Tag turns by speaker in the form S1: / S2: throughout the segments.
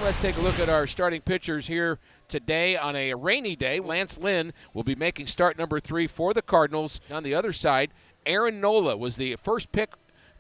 S1: let's take a look at our starting pitchers here today on a rainy day. Lance Lynn will be making start number 3 for the Cardinals. On the other side, Aaron Nola was the first pick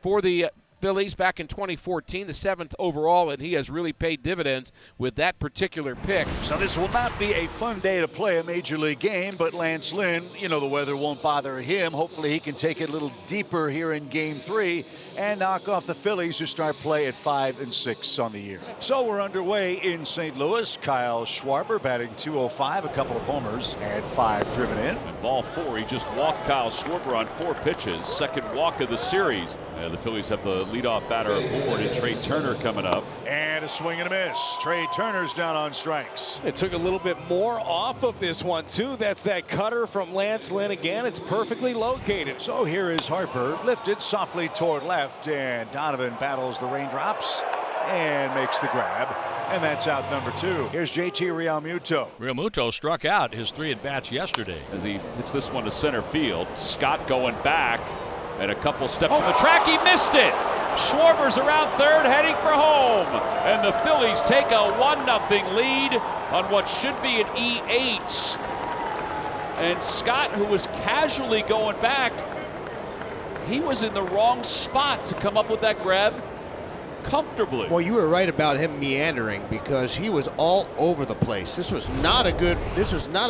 S1: for the Phillies back in 2014, the 7th overall, and he has really paid dividends with that particular pick.
S2: So this will not be a fun day to play a major league game, but Lance Lynn, the weather won't bother him. Hopefully he can take it a little deeper here in game 3 and knock off the Phillies, who start play at 5-6 on the year. So we're underway in St. Louis. Kyle Schwarber batting .205, a couple of homers and 5 driven in.
S3: And ball 4, he just walked Kyle Schwarber on 4 pitches, second walk of the series. The Phillies have the leadoff batter aboard, and Trey Turner coming up.
S2: And a swing and a miss. Trey Turner's down on strikes.
S4: It took a little bit more off of this one, too. That's that cutter from Lance Lynn again. It's perfectly located.
S2: So here is Harper, lifted softly toward left, and Donovan battles the raindrops and makes the grab. And that's out number 2. Here's JT Realmuto.
S5: Realmuto struck out his 3 at-bats yesterday.
S3: As he hits this one to center field, Scott going back. And a couple steps from the track, he missed it. Schwarber's around third, heading for home. And the Phillies take a 1-0 lead on what should be an E8. And Scott, who was casually going back, he was in the wrong spot to come up with that grab comfortably.
S6: Well, you were right about him meandering because he was all over the place. This was not a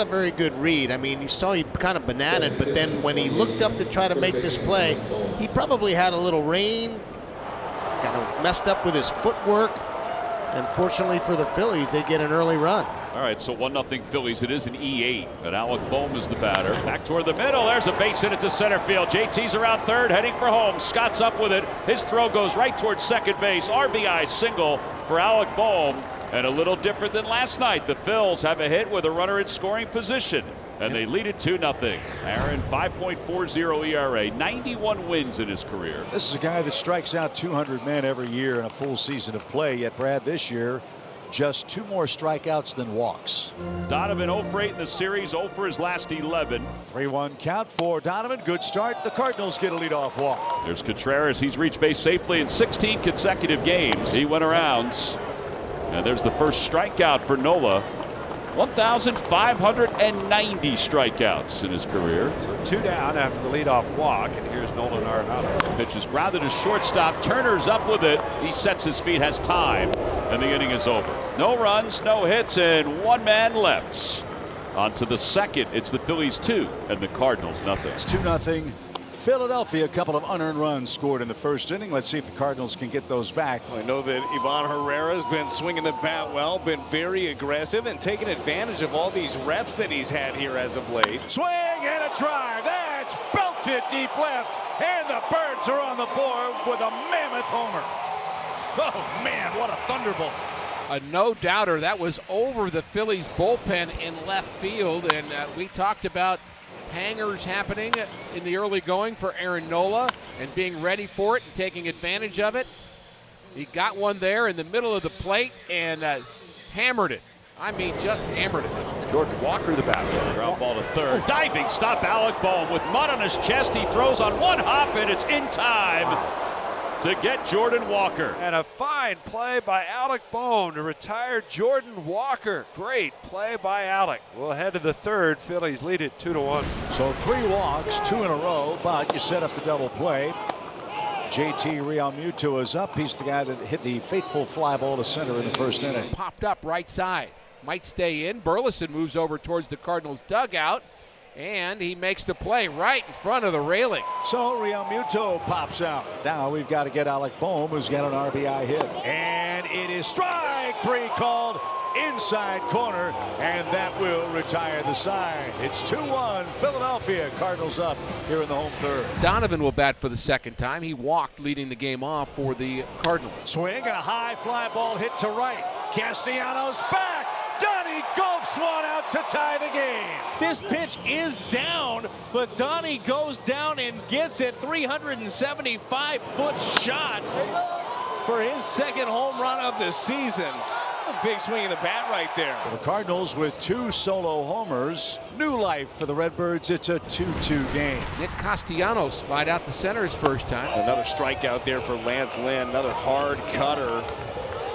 S6: very good read. I mean, you saw he kind of bananaed, but then when he looked up to try to make this play, he probably had a little rain, kind of messed up with his footwork. And fortunately for the Phillies, they get an early run.
S3: All right, so 1-0 Phillies. It is an E8, but Alec Boehm is the batter. Back toward the middle. There's a base hit to center field. JT's around third, heading for home. Scott's up with it. His throw goes right towards second base. RBI single for Alec Boehm. And a little different than last night. The Phils have a hit with a runner in scoring position, and they lead it 2-0. Aaron, 5.40 ERA, 91 wins in his career.
S2: This is a guy that strikes out 200 men every year in a full season of play, yet Brad this year just 2 more strikeouts than walks.
S3: Donovan 0 for 8 in the series, 0 for his last 11.
S2: 3-1 count for Donovan. Good start. The Cardinals get a leadoff walk.
S3: There's Contreras. He's reached base safely in 16 consecutive games. He went around. And there's the first strikeout for Nola. 1,590 strikeouts in his career.
S4: So 2 down after the leadoff walk, and here's Nolan Arenado.
S3: Pitch is grounded to shortstop. Turner's up with it. He sets his feet, has time, and the inning is over. No runs, no hits, and 1 man left. On to the second. It's the Phillies 2 and the Cardinals nothing.
S2: It's 2-0. Philadelphia, a couple of unearned runs scored in the first inning. Let's see if the Cardinals can get those back.
S4: I know that Ivan Herrera's been swinging the bat well, been very aggressive, and taking advantage of all these reps that he's had here as of late.
S2: Swing and a drive. That's belted deep left. And the Birds are on the board with a mammoth homer. Oh, man, what a thunderbolt.
S1: A no-doubter. That was over the Phillies bullpen in left field, and we talked about hangers happening in the early going for Aaron Nola and being ready for it and taking advantage of it. He got one there in the middle of the plate and hammered it. I mean, just hammered it.
S3: Jordan Walker, the batter. Ground ball to third. Diving stop, Alec Boehm with mud on his chest. He throws on 1 hop, and it's in time to get Jordan Walker.
S4: And a fine play by Alec Boehm to retire Jordan Walker. Great play by Alec. We'll head to the third. Phillies lead it 2-1.
S2: So 3 walks, 2 in a row, but you set up the double play. JT Realmuto is up. He's the guy that hit the fateful fly ball to center in the first inning.
S1: Popped up right side. Might stay in. Burleson moves over towards the Cardinals dugout, and he makes the play right in front of the railing.
S2: So Realmuto pops out. Now we've got to get Alec Boehm, who's got an RBI hit. And it is strike 3 called inside corner, and that will retire the side. It's 2-1 Philadelphia. Cardinals up here in the home third.
S1: Donovan will bat for the second time. He walked, leading the game off for the Cardinals.
S2: Swing and a high fly ball hit to right. Castellanos back. Donnie gulps one out to tie the game.
S4: This pitch is down, but Donnie goes down and gets it. 375-foot shot for his second home run of the season. A big swing of the bat right there.
S2: The Cardinals with 2 solo homers. New life for the Redbirds. It's a 2-2 game.
S1: Nick Castellanos slide out the center his first time.
S4: Another strikeout there for Lance Lynn. Another hard cutter.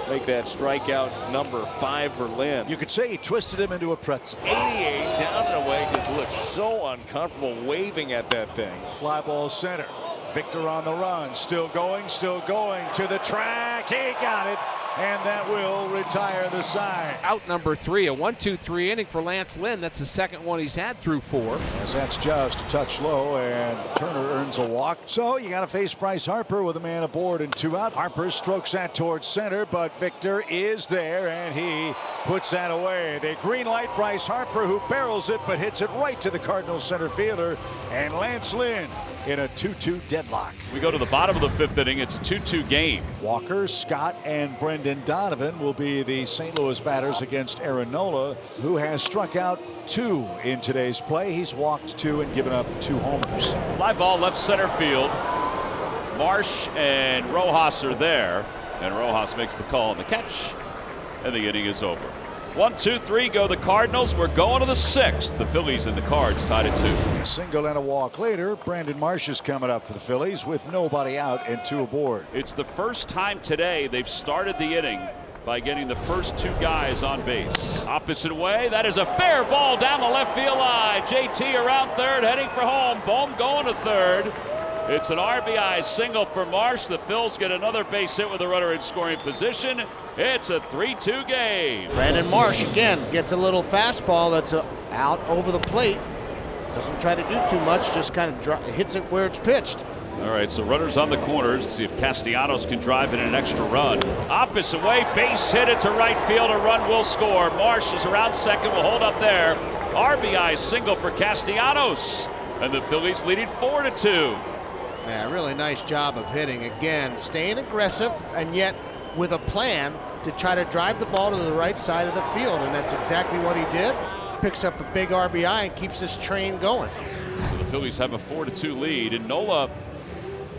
S4: make that strikeout number 5 for Lynn.
S2: You could say he twisted him into a pretzel.
S4: 88 down and away, just looks so uncomfortable waving at that thing.
S2: Fly ball center. Victor on the run. Still going to the track. He got it. And that will retire the side.
S1: Out number 3, a 1-2-3 inning for Lance Lynn. That's the second one he's had through 4.
S2: As that's just a touch low, and Turner earns a walk. So you got to face Bryce Harper with a man aboard and 2 out. Harper strokes that towards center, but Victor is there, and he puts that away. They green light Bryce Harper, who barrels it, but hits it right to the Cardinals center fielder, and Lance Lynn in a 2-2 deadlock.
S3: We go to the bottom of the 5th inning. It's a 2-2 game.
S2: Walker, Scott, and Brendan Donovan will be the St. Louis batters against Aaron Nola, who has struck out 2 in today's play. He's walked 2 and given up 2 homers.
S3: Fly ball left center field. Marsh and Rojas are there, and Rojas makes the call on the catch, and the inning is over. 1, 2, 3 go the Cardinals. We're going to the 6th. The Phillies and the Cards tied at 2.
S2: A single and a walk later, Brandon Marsh is coming up for the Phillies with nobody out and 2 aboard.
S3: It's the first time today they've started the inning by getting the first 2 guys on base. Opposite way, that is a fair ball down the left field line. JT around third, heading for home. Bohm going to third. It's an RBI single for Marsh. The Phils get another base hit with a runner in scoring position. It's a 3-2 game.
S6: Brandon Marsh again gets a little fastball that's out over the plate. Doesn't try to do too much, just kind of hits it where it's pitched.
S3: All right, so runners on the corners. See if Castellanos can drive in an extra run. Opposite way, base hit it to right field. A run will score. Marsh is around second, will hold up there. RBI single for Castellanos, and the Phillies lead it 4-2.
S6: Yeah, really nice job of hitting. Again, staying aggressive and yet with a plan to try to drive the ball to the right side of the field, and that's exactly what he did. Picks up a big RBI and keeps this train going.
S3: So the Phillies have a 4-2 lead, and Nola,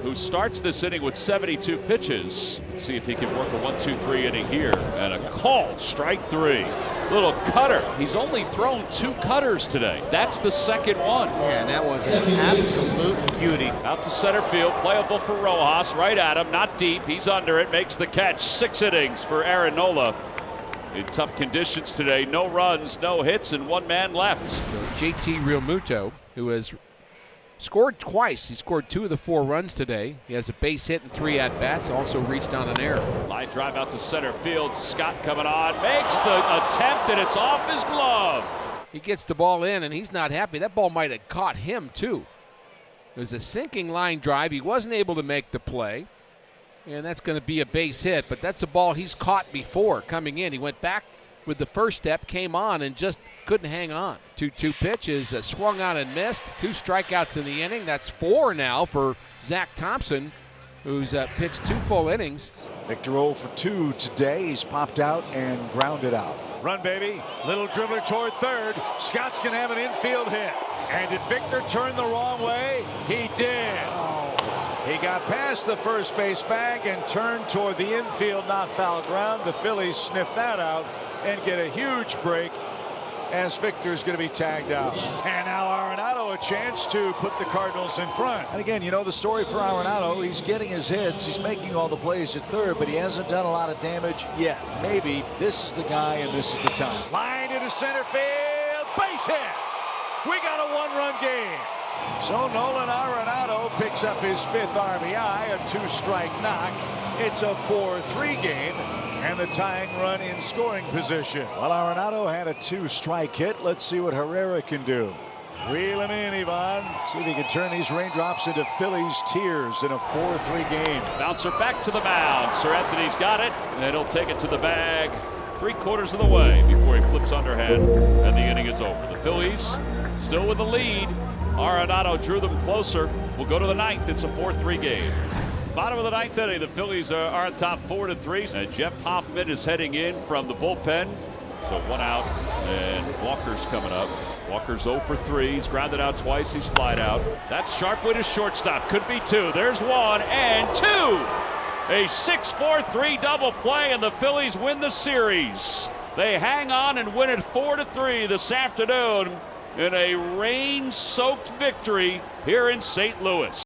S3: who starts this inning with 72 pitches. Let's see if he can work a 1-2-3 inning here, and a called strike 3. Little cutter. He's only thrown 2 cutters today. That's the second one.
S6: Yeah, and that was an absolute beauty.
S3: Out to center field, playable for Rojas, right at him, not deep. He's under it, makes the catch. 6 innings for Aaron Nola. In tough conditions today, no runs, no hits, and 1 man left.
S1: So JT Realmuto, who has scored twice. He scored 2 of the 4 runs today. He has a base hit and 3 at-bats, also reached on an error.
S3: Line drive out to center field. Scott coming on, makes the attempt, and it's off his glove.
S1: He gets the ball in, and he's not happy. That ball might have caught him, too. It was a sinking line drive. He wasn't able to make the play, and that's going to be a base hit, but that's a ball he's caught before coming in. He went back with the first step, came on, and just couldn't hang on. 2-2 pitch is swung on and missed. 2 strikeouts in the inning. That's 4 now for Zach Thompson, who's pitched 2 full innings.
S2: Victor 0 for 2 today. He's popped out and grounded out. Run, baby. Little dribbler toward third. Scott's going to have an infield hit. And did Victor turn the wrong way? He did. He got past the first base bag and turned toward the infield, not foul ground. The Phillies sniff that out and get a huge break as Victor's going to be tagged out. And now Arenado a chance to put the Cardinals in front. And again, you know the story for Arenado. He's getting his hits. He's making all the plays at third, but he hasn't done a lot of damage yet. Maybe this is the guy and this is the time. Line into center field. Base hit. We got a 1-run game. So Nolan Arenado picks up his 5th RBI, a 2-strike knock. It's a 4-3 game, and the tying run in scoring position. Well, Arenado had a 2-strike hit. Let's see what Herrera can do. Reel him in, Ivan. See if he can turn these raindrops into Phillies tears in a 4-3 game.
S3: Bouncer back to the mound. Sir Anthony's got it, and he'll take it to the bag 3/4 of the way before he flips underhand, and the inning is over. The Phillies still with the lead. Arenado drew them closer. We'll go to the 9th. It's a 4-3 game. Bottom of the 9th inning, the Phillies are on top 4-3. And Jeff Hoffman is heading in from the bullpen. So 1 out, and Walker's coming up. Walker's 0 for 3. He's grounded out twice. He's flied out. That's Sharpwood as shortstop. Could be 2. There's 1 and 2. A 6-4-3 double play, and the Phillies win the series. They hang on and win it 4-3 this afternoon in a rain-soaked victory here in St. Louis.